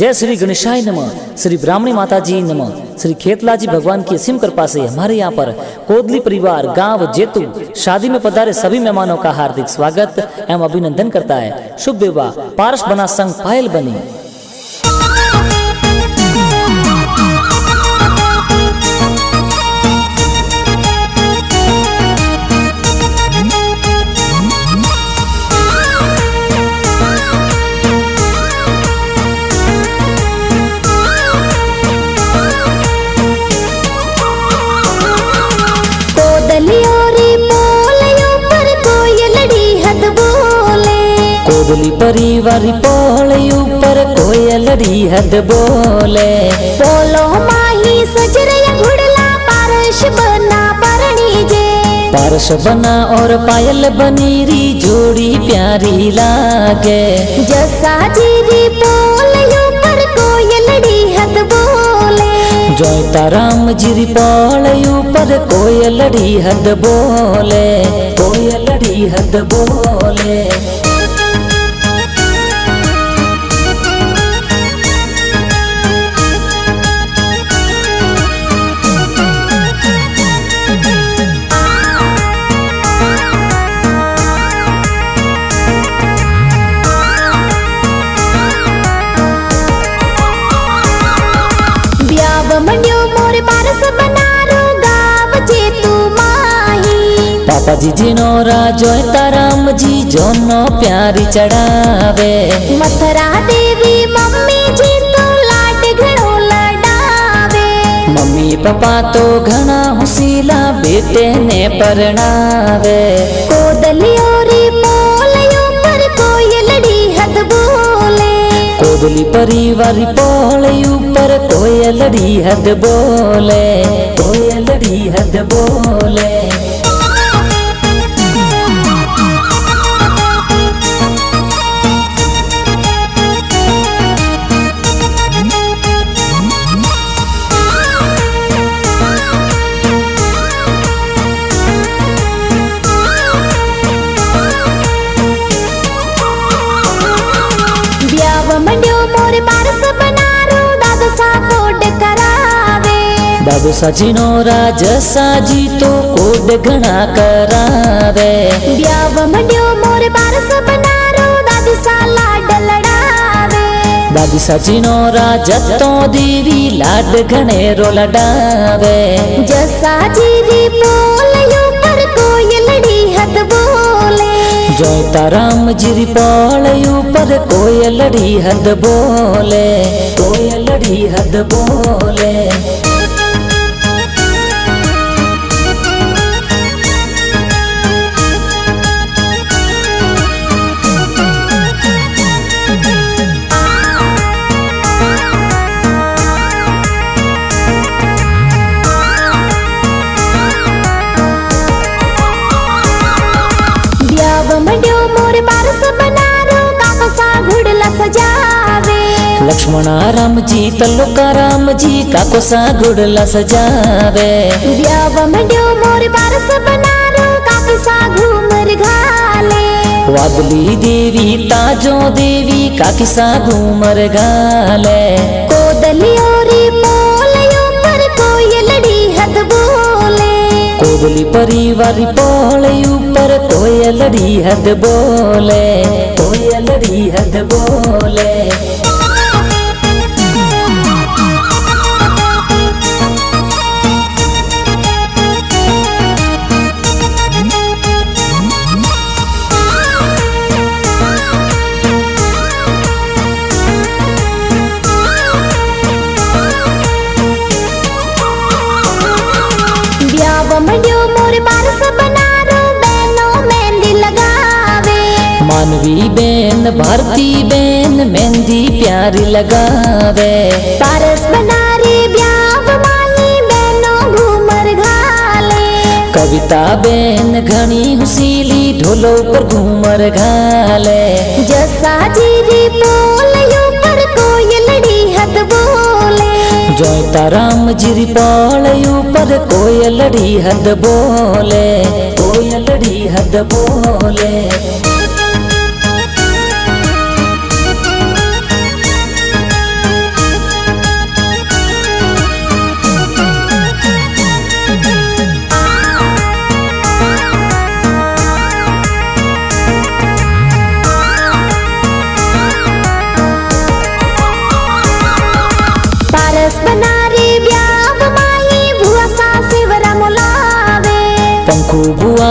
जय श्री गणेशाय नमः, श्री ब्राह्मणी माता जी नमः। श्री खेतला जी भगवान की असीम कृपा से हमारे यहाँ पर कोदली परिवार गांव जेतु शादी में पधारे सभी मेहमानों का हार्दिक स्वागत एवं अभिनंदन करता है। शुभ विवाह पारस बना संग पायल बनी। कोदली परिवार पोल ऊपर कोयलड़ी हद बोले, बोलो माही सजरया घुड़ला पारस बना परणी जे। पारस बना और पायल बनी री जोड़ी प्यारी लागे। जसा जीरी पोल ऊपर कोयलड़ी हद बोले, जोता राम जी पोल ऊपर कोयलड़ी हद बोले, कोयलड़ी हद बोले। मंडियो मोर पारस बनारो गाव जेतु माही। पापा जी जिनोरा जोता राम जी जोनो प्यारी चढ़ावे। मथुरा देवी मम्मी जी तो लाड घणो लडावे। मम्मी पापा तो घना हुसीला बेटे ने परणावे। कोदली ओरी पोल ऊपर कोयलड़ी हद बोले, कोदली परिवार पोल ऊपर कोयलड़ी हद बोले, कोयलड़ी हद बोले। दादू साजीनो राजसा जी तो कोड घना करावे। ब्याव मंडियो मोर पारस बनारो दादी सा लाड लड़ावे। दादी साजीनो राजतो देवी लाड घने रो लडावे। जसा जीरी पोल ऊपर कोयलड़ी हद बोले, जोता राम जी पोल ऊपर कोयलड़ी हद बोले, कोयलड़ी हद बोले। मंडियो मोर पारस बनारो काको सा घुड़ला सजावे। लक्ष्मणा राम जी तल्लुका राम जी काको सा घुड़ला सजावे। ब्याव मंडियो मोर पारस बनारो काको सा घूमर घाले। वादली देवी ताजो देवी काकी सा घूमर घाले। कोदली ओरी पोल ऊपर कोयलड़ी हद बोले, कोदली परिवार पोल ऊपर कोयलड़ी हद बोले, कोयलड़ी हद बोले। मंडियो मोर पारस बनारो बहनो मेहंदी लगावे। मानवी बेन भारती बेन मेहंदी प्यारी लगावे। पारस बनारे ब्याव मानी बहनो घूमर घाले। कविता बेन घनी हुसीली ढोलो पर घूमर घाले। जसा जीरी पोल ऊपर कोयलड़ी हद बोले, जोता राम जी पोल ऊपर कोयलड़ी हद बोले, कोयलड़ी हद बोले।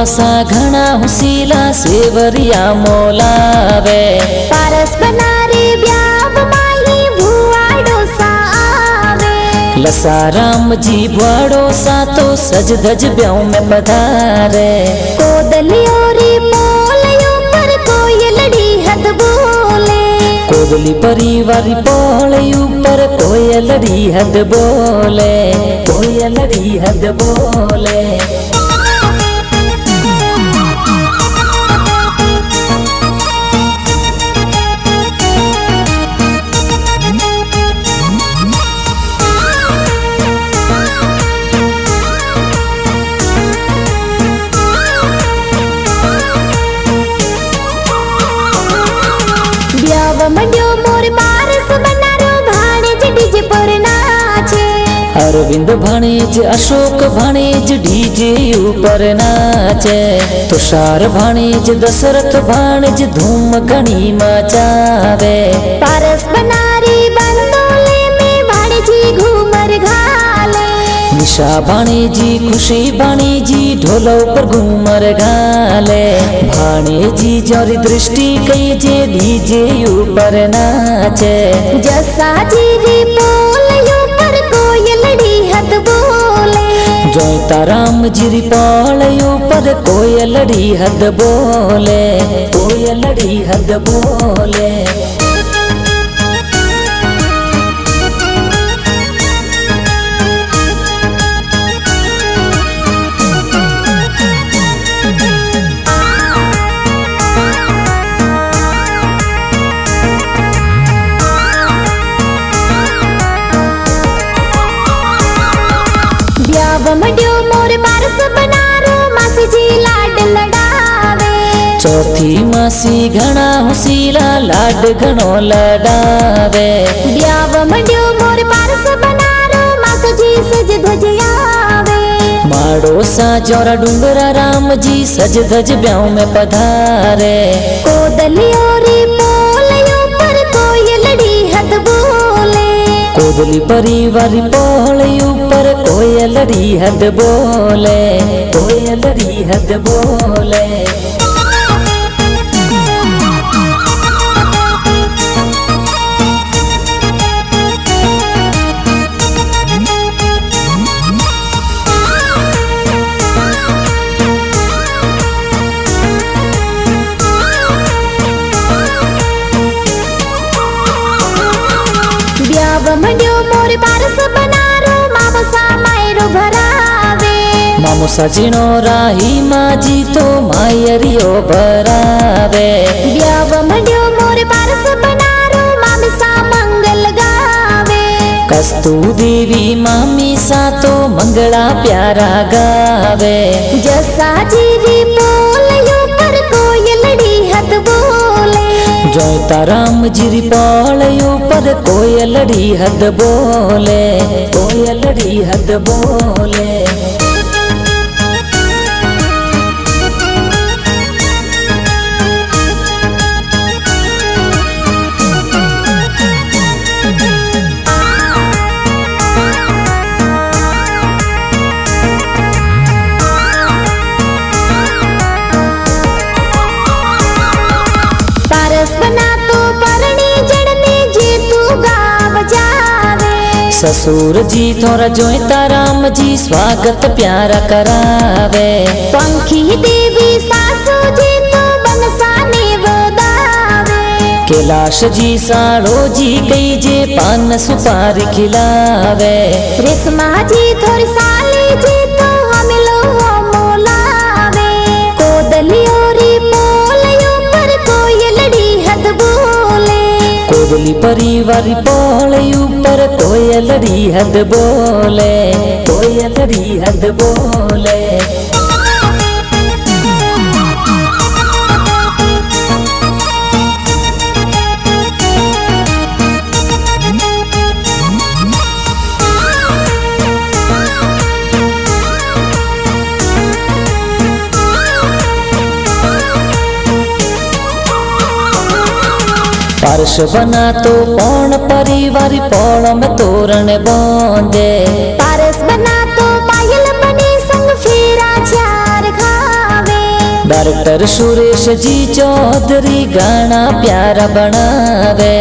पासा घना हुसीला सेवरिया मोलावे। पारस बनारे ब्याव माही भुआड़ो सा आवे। लसाराम जी भुआड़ो सा तो सज धज ब्याव में पधारे। कोदलियोरी पोलयो पर कोयलड़ी हद बोले। कोदली परिवारी पोलयू पर कोयलड़ी हद बोले, कोयलड़ी हद बोले। मंड्यो मोर पारस बनारो भाणेज डीजे पर नाचे। अरविंद भाणेज अशोक भाणेज डीजे ऊपर नाचे। तुषार भाणेज दशरथ भाणेज धूम घणी मचावे। पारस बनारी बंदोले में भाणेजी घूमर घाले। निशा भाणेजी खुशी भाणेजी ढोलो पर घूमर घाले। भाणेजी जोरी दृष्टि कई जे डीजे ऊपर नाचे। जसा जीरी पोलयो पर कोयलड़ी हद बोले। जोता राम जीरी पोलयो पर कोयलड़ी हद बोले, कोयलड़ी हद बोले। मंड्यो मोर पारस बनारो मासी जी लाड लडावे। चौथी मासी घना हुसीला लाड घणो लडावे। ब्याव मंड्यो मोर पारस बनारो मासी जी सज धज आवे। माड़ो सा जोरा डूंगरा राम जी सज धज ब्याव में पधारे। कोदलियोरी पोलयो पर कोयलड़ी हद बोले। कोदली परिवारी पोलयू पर कोयलड़ी हद बोले, कोयलड़ी हद बोले। मंड्यो मोर पारस बनारो मामसा मायरो भरावे। मामोसा जीनो राही माजी तो मायरियो भरावे। ब्याव मंड्यो मोर पारस बनारो मामसा मंगल गावे। कस्तू देवी मामी सा तो मंगला प्यारा गावे। जसा जीरी पोलयो पर कोयलड़ी हद बोले। जोता राम जीरी पोलयू पर कोयलड़ी हद बोले, कोयलड़ी हद बोले। ससुर जी थोड़ा जोता राम जी स्वागत प्यारा करावे। पंखी देवी सासू जी तो बनसाने वदावे। कैलाश जी साड़ो जी कई जे पान सुपारी खिलावे। रेशमा जी थोड़ी साली जी तो हमिलो मोलावे। कोदलियोरी पोलयो पर कोयलड़ी हद बोले। कोदली परिवारी पोलयू पर कोयलड़ी हद बोले, कोयलड़ी हद बोले। पारस बना तो पौन परिवार पौड़ में तोरण बांधे। पारस बना तो पायल बने संग फेरा चार खावे। डायरेक्टर सुरेश जी चौधरी गाना प्यारा बनावे।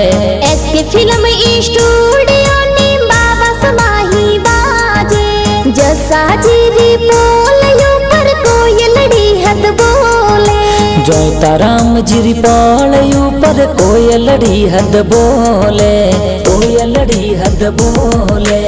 एसके फिल्म स्टूडियो नी बाबा समाही बाजे। जसा जीरी पोलयो पर कोयलड़ी हद बोले। जोता राम जी पालयू पर कोयलड़ी हद बोले, कोयलड़ी हद बोले।